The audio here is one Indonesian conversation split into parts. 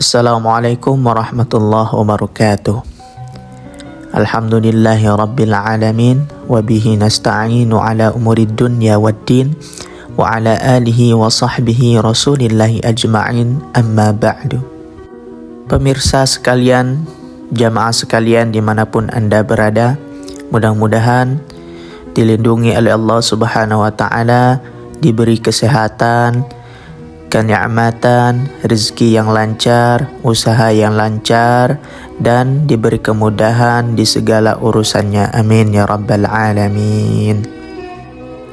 Assalamualaikum warahmatullahi wabarakatuh. Alhamdulillahi rabbil alamin. Wabihi nasta'inu ala umurid dunya waddin. Wa ala alihi wa sahbihi rasulillahi ajma'in, amma ba'du. Pemirsa sekalian, jamaah sekalian dimanapun Anda berada, mudah-mudahan dilindungi oleh Allah Subhanahu wa ta'ala, diberi kesehatan, kenikmatan, rezeki yang lancar, usaha yang lancar, dan diberi kemudahan di segala urusannya. Amin ya rabbal alamin.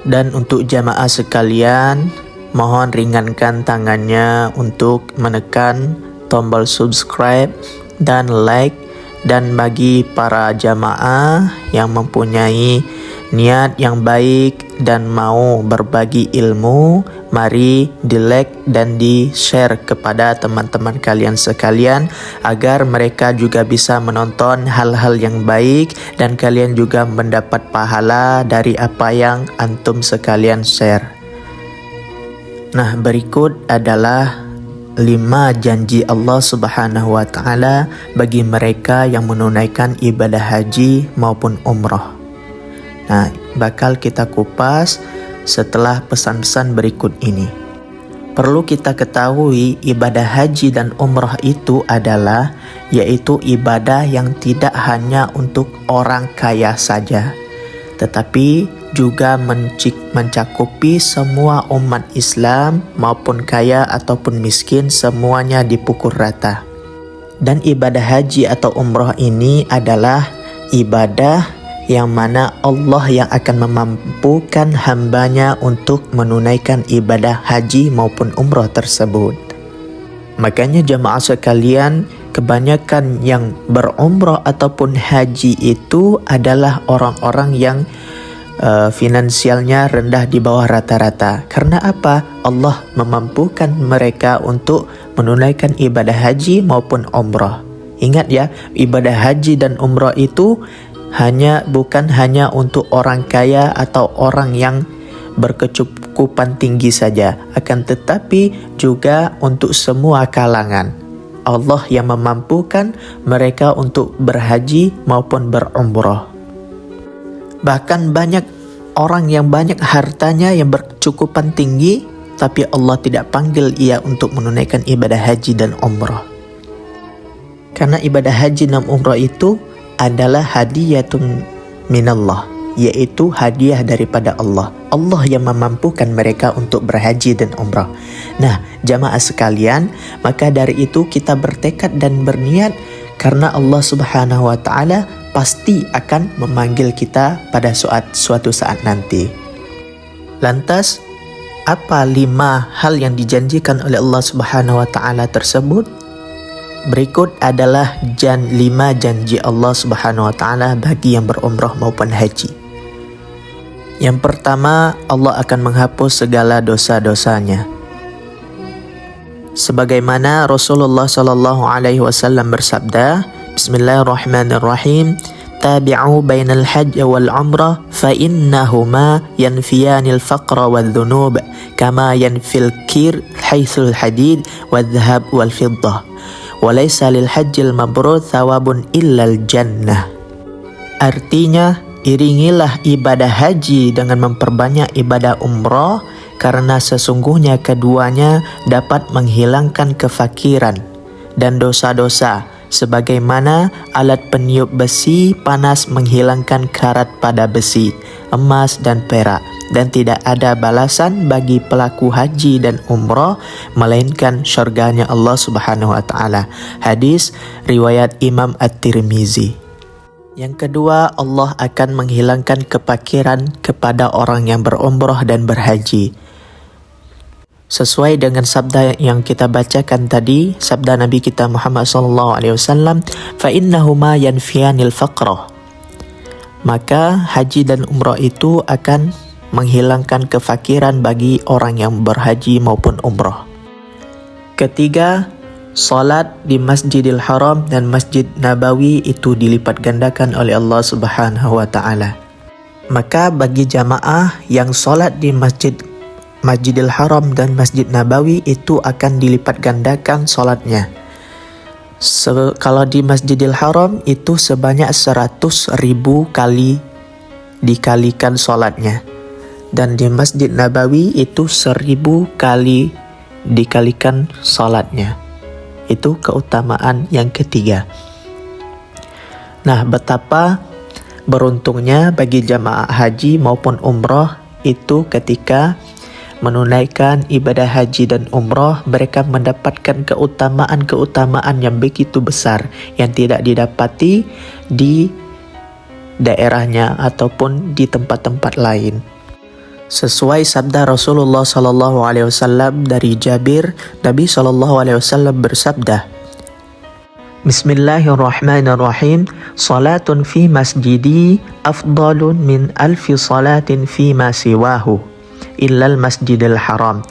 Dan untuk jamaah sekalian, mohon ringankan tangannya untuk menekan tombol subscribe dan like. Dan bagi para jamaah yang mempunyai niat yang baik dan mau berbagi ilmu, mari di-like dan di-share kepada teman-teman kalian sekalian agar mereka juga bisa menonton hal-hal yang baik dan kalian juga mendapat pahala dari apa yang antum sekalian share. Nah, berikut adalah 5 janji Allah Subhanahu wa ta'ala bagi mereka yang menunaikan ibadah haji maupun umrah. Nah, bakal kita kupas setelah pesan-pesan berikut ini. Perlu kita ketahui ibadah haji dan umrah itu adalah yaitu ibadah yang tidak hanya untuk orang kaya saja, tetapi juga mencakupi semua umat Islam maupun kaya ataupun miskin, semuanya dipukul rata. Dan ibadah haji atau umrah ini adalah ibadah yang mana Allah yang akan memampukan hambanya untuk menunaikan ibadah haji maupun umrah tersebut. Makanya jamaah sekalian, kebanyakan yang berumrah ataupun haji itu adalah orang-orang yang finansialnya rendah di bawah rata-rata. Karena apa? Allah memampukan mereka untuk menunaikan ibadah haji maupun umrah. Ingat ya, ibadah haji dan umrah itu bukan hanya untuk orang kaya atau orang yang berkecukupan tinggi saja, akan tetapi juga untuk semua kalangan. Allah yang memampukan mereka untuk berhaji maupun berumrah. Bahkan banyak orang yang banyak hartanya yang berkecukupan tinggi, tapi Allah tidak panggil ia untuk menunaikan ibadah haji dan umrah. Karena ibadah haji dan umrah itu adalah hadiyatun minallah, yaitu hadiah daripada Allah. Allah yang memampukan mereka untuk berhaji dan umrah. Nah, jamaah sekalian, maka dari itu kita bertekad dan berniat karena Allah Subhanahu wa ta'ala pasti akan memanggil kita pada suatu saat nanti. Lantas, apa 5 hal yang dijanjikan oleh Allah Subhanahu wa ta'ala tersebut? Berikut adalah 5 janji Allah Subhanahu wa ta'ala bagi yang berumrah maupun haji. Yang pertama, Allah akan menghapus segala dosa-dosanya. Sebagaimana Rasulullah sallallahu alaihi wasallam bersabda, Bismillahirrahmanirrahim, tabi'u bainal hajj wal umrah fa innahuma yanfiyanil faqra wal dhunub kama yanfil kir haitsul hadid wal dhahab wal fiddah wa laysa lil hajjil mabrur thawabun illal jannah. Artinya, iringilah ibadah haji dengan memperbanyak ibadah umrah, karena sesungguhnya keduanya dapat menghilangkan kefakiran dan dosa-dosa, sebagaimana alat peniup besi panas menghilangkan karat pada besi, emas dan perak, dan tidak ada balasan bagi pelaku haji dan umrah melainkan syurganya Allah Subhanahu wa ta'ala. Hadis riwayat Imam At-Tirmizi. Yang kedua, Allah akan menghilangkan kefakiran kepada orang yang berumrah dan berhaji. Sesuai dengan sabda yang kita bacakan tadi, sabda Nabi kita Muhammad SAW, fa innahuma yanfiyanil faqra. Maka haji dan umrah itu akan menghilangkan kefakiran bagi orang yang berhaji maupun umrah. Ketiga, salat di Masjidil Haram dan Masjid Nabawi itu dilipat gandakan oleh Allah Subhanahu wa ta'ala. Maka bagi jamaah yang salat di Masjidil Haram dan Masjid Nabawi itu akan dilipat gandakan solatnya. Kalau di Masjidil Haram itu sebanyak 100.000 kali dikalikan sholatnya. Dan di Masjid Nabawi itu 1000 kali dikalikan sholatnya. Itu keutamaan yang ketiga. Nah, betapa beruntungnya bagi jamaah haji maupun umroh itu ketika menunaikan ibadah haji dan umroh, mereka mendapatkan keutamaan-keutamaan yang begitu besar yang tidak didapati di daerahnya ataupun di tempat-tempat lain. Sesuai sabda Rasulullah SAW dari Jabir, Nabi SAW bersabda, Bismillahirrahmanirrahim, salatun fi masjidi afdalun min alfi salatin fi ma siwahu illal masjidil haram,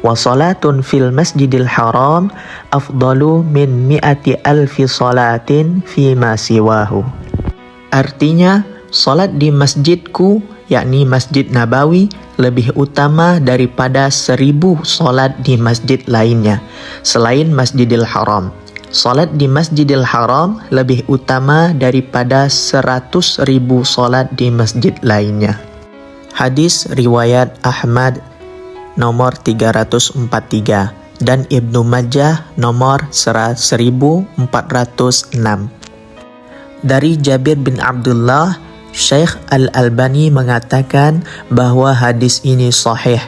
wa salatun fil masjidil haram afdalu min mi'ati alfi salatin fi ma siwahu. Artinya, salat di masjidku, yakni Masjid Nabawi, lebih utama daripada 1000 salat di masjid lainnya selain Masjidil Haram. Salat di Masjidil Haram lebih utama daripada 100.000 salat di masjid lainnya. Hadis riwayat Ahmad nomor 343 dan Ibnu Majah nomor 1406. Dari Jabir bin Abdullah, Syekh Al-Albani mengatakan bahwa hadis ini sahih.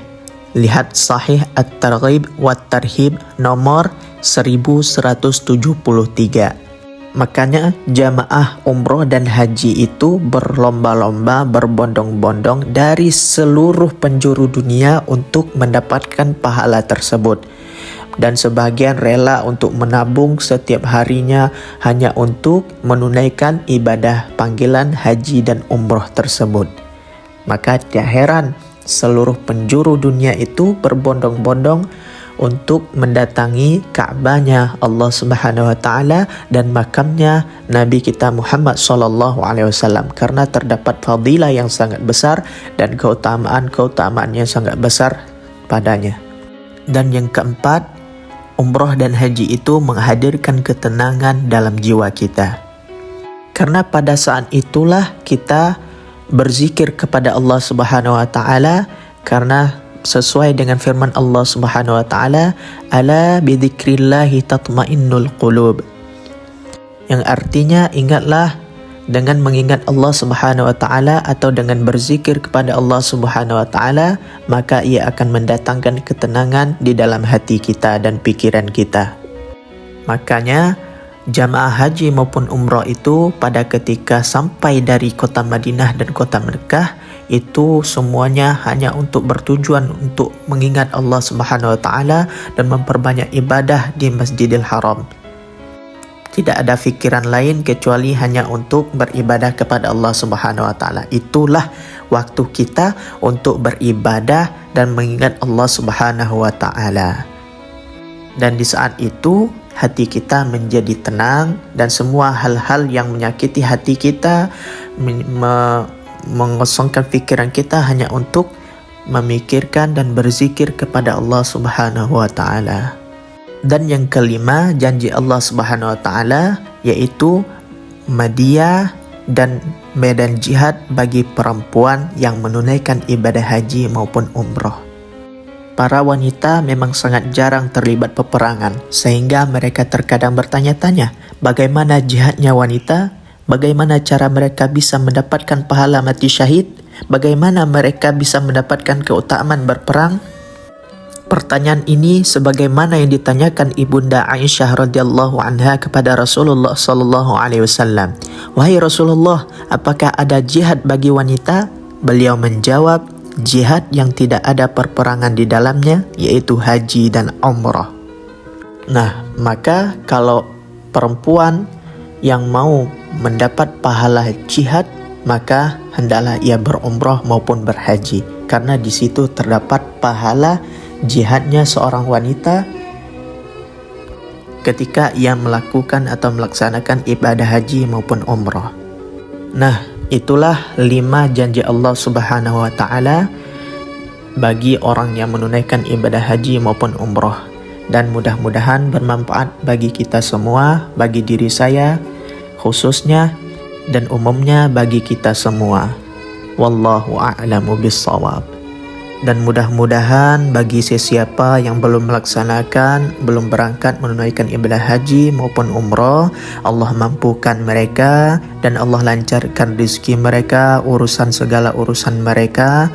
Lihat Sahih At-Targhib wa Tarhib nomor 1173. Makanya jamaah umroh dan haji itu berlomba-lomba, berbondong-bondong dari seluruh penjuru dunia untuk mendapatkan pahala tersebut. Dan sebagian rela untuk menabung setiap harinya hanya untuk menunaikan ibadah panggilan haji dan umroh tersebut. Maka tidak heran seluruh penjuru dunia itu berbondong-bondong untuk mendatangi Ka'bahnya Allah Subhanahu wa taala dan makamnya Nabi kita Muhammad SAW karena terdapat fadilah yang sangat besar dan keutamaan yang sangat besar padanya. Dan yang keempat, umroh dan haji itu menghadirkan ketenangan dalam jiwa kita. Karena pada saat itulah kita berzikir kepada Allah Subhanahu wa taala, karena sesuai dengan firman Allah Subhanahu wa taala, ala bidzikrillahi tatmainnul qulub. Yang artinya ingatlah dengan mengingat Allah Subhanahu wa taala atau dengan berzikir kepada Allah Subhanahu wa taala, maka ia akan mendatangkan ketenangan di dalam hati kita dan pikiran kita. Makanya jamaah haji maupun umrah itu pada ketika sampai dari kota Madinah dan kota Mekah itu semuanya hanya untuk bertujuan untuk mengingat Allah Subhanahu wa taala dan memperbanyak ibadah di Masjidil Haram. Tidak ada fikiran lain kecuali hanya untuk beribadah kepada Allah Subhanahu wa taala. Itulah waktu kita untuk beribadah dan mengingat Allah Subhanahu wa taala. Dan di saat itu hati kita menjadi tenang dan semua hal-hal yang menyakiti hati kita, mengosongkan pikiran kita hanya untuk memikirkan dan berzikir kepada Allah Subhanahu wa taala. Dan yang kelima, janji Allah Subhanahu wa taala yaitu madiyah dan medan jihad bagi perempuan yang menunaikan ibadah haji maupun umroh. Para wanita memang sangat jarang terlibat peperangan, sehingga mereka terkadang bertanya-tanya, bagaimana jihadnya wanita? Bagaimana cara mereka bisa mendapatkan pahala mati syahid? Bagaimana mereka bisa mendapatkan keutamaan berperang? Pertanyaan ini sebagaimana yang ditanyakan Ibunda Aisyah radhiyallahu anha kepada Rasulullah sallallahu alaihi wasallam. Wahai Rasulullah, apakah ada jihad bagi wanita? Beliau menjawab, jihad yang tidak ada perperangan di dalamnya, yaitu haji dan umrah. Nah, maka kalau perempuan yang mau mendapat pahala jihad, maka hendaklah ia berumrah maupun berhaji, karena di situ terdapat pahala jihadnya seorang wanita ketika ia melakukan atau melaksanakan ibadah haji maupun umrah. Nah, itulah 5 janji Allah Subhanahu wa taala bagi orang yang menunaikan ibadah haji maupun umrah. dan mudah-mudahan bermanfaat bagi kita semua, bagi diri saya khususnya dan umumnya bagi kita semua. Wallahu a'lamu bissawab. Dan mudah-mudahan bagi sesiapa yang belum melaksanakan, belum berangkat menunaikan ibadah haji maupun umrah, Allah mampukan mereka dan Allah lancarkan rezeki mereka, segala urusan mereka,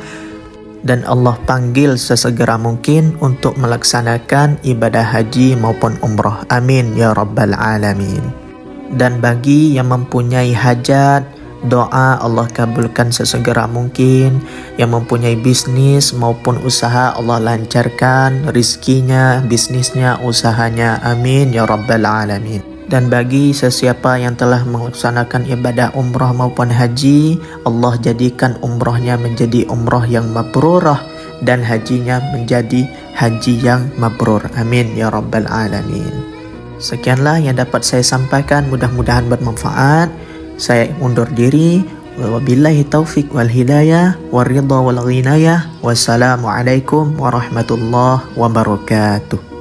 dan Allah panggil sesegera mungkin untuk melaksanakan ibadah haji maupun umrah. Amin ya rabbal alamin. Dan bagi yang mempunyai hajat, doa Allah kabulkan sesegera mungkin. Yang mempunyai bisnis maupun usaha, Allah lancarkan rizkinya, bisnisnya, usahanya. Amin ya rabbal alamin. Dan bagi sesiapa yang telah melaksanakan ibadah umrah maupun haji, Allah jadikan umrahnya menjadi umrah yang mabrurah dan hajinya menjadi haji yang mabrur. Amin ya rabbal alamin. Sekianlah yang dapat saya sampaikan, mudah-mudahan bermanfaat. Saya undur diri. Wabillahi taufik wal hidayah waridha wal ghinayah. Wassalamualaikum warahmatullahi wabarakatuh.